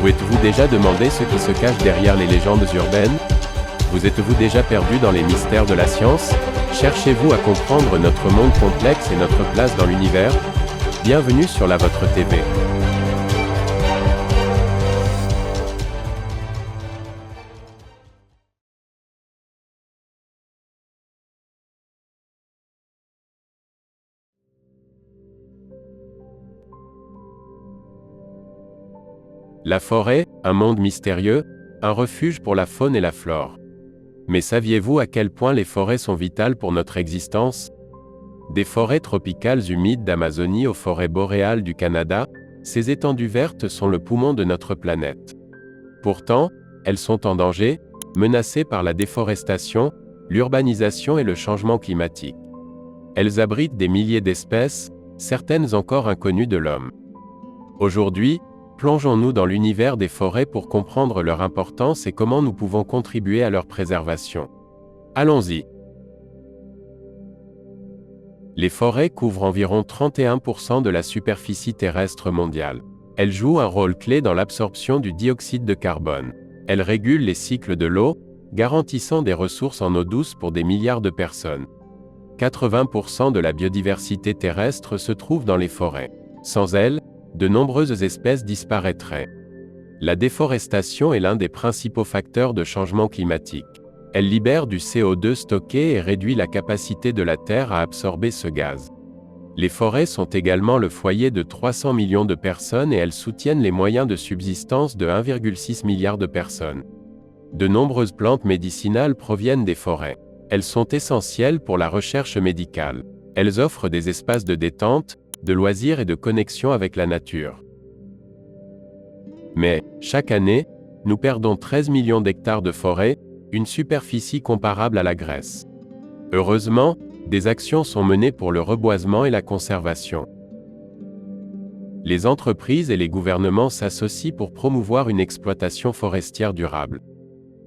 Vous êtes-vous déjà demandé ce qui se cache derrière les légendes urbaines? Vous êtes-vous déjà perdu dans les mystères de la science? Cherchez-vous à comprendre notre monde complexe et notre place dans l'univers? Bienvenue sur la Vôtre TV. La forêt, un monde mystérieux, un refuge pour la faune et la flore. Mais saviez-vous à quel point les forêts sont vitales pour notre existence? Des forêts tropicales humides d'Amazonie aux forêts boréales du Canada, ces étendues vertes sont le poumon de notre planète. Pourtant, elles sont en danger, menacées par la déforestation, l'urbanisation et le changement climatique. Elles abritent des milliers d'espèces, certaines encore inconnues de l'homme. Aujourd'hui, plongeons-nous dans l'univers des forêts pour comprendre leur importance et comment nous pouvons contribuer à leur préservation. Allons-y. Les forêts couvrent environ 31% de la superficie terrestre mondiale. Elles jouent un rôle clé dans l'absorption du dioxyde de carbone. Elles régulent les cycles de l'eau, garantissant des ressources en eau douce pour des milliards de personnes. 80% de la biodiversité terrestre se trouve dans les forêts. Sans elles, de nombreuses espèces disparaîtraient. La déforestation est l'un des principaux facteurs de changement climatique. Elle libère du CO2 stocké et réduit la capacité de la Terre à absorber ce gaz. Les forêts sont également le foyer de 300 millions de personnes et elles soutiennent les moyens de subsistance de 1,6 milliard de personnes. De nombreuses plantes médicinales proviennent des forêts. Elles sont essentielles pour la recherche médicale. Elles offrent des espaces de détente, de loisirs et de connexion avec la nature. Mais, chaque année, nous perdons 13 millions d'hectares de forêt, une superficie comparable à la Grèce. Heureusement, des actions sont menées pour le reboisement et la conservation. Les entreprises et les gouvernements s'associent pour promouvoir une exploitation forestière durable.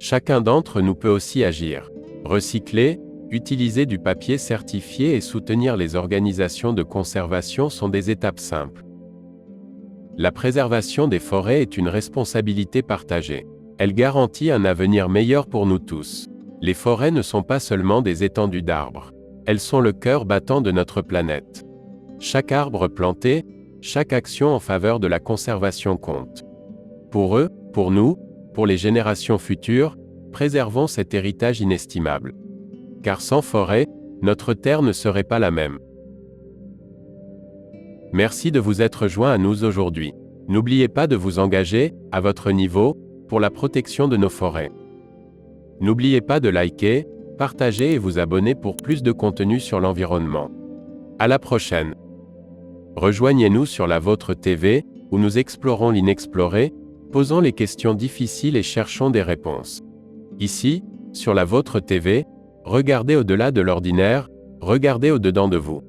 Chacun d'entre nous peut aussi agir. Recycler, utiliser du papier certifié et soutenir les organisations de conservation sont des étapes simples. La préservation des forêts est une responsabilité partagée. Elle garantit un avenir meilleur pour nous tous. Les forêts ne sont pas seulement des étendues d'arbres. Elles sont le cœur battant de notre planète. Chaque arbre planté, chaque action en faveur de la conservation compte. Pour eux, pour nous, pour les générations futures, préservons cet héritage inestimable. Car sans forêt, notre Terre ne serait pas la même. Merci de vous être joint à nous aujourd'hui. N'oubliez pas de vous engager, à votre niveau, pour la protection de nos forêts. N'oubliez pas de liker, partager et vous abonner pour plus de contenu sur l'environnement. À la prochaine. Rejoignez-nous sur la Vôtre TV, où nous explorons l'inexploré, posons les questions difficiles et cherchons des réponses. Ici, sur la Vôtre TV, regardez au-delà de l'ordinaire, regardez au-dedans de vous.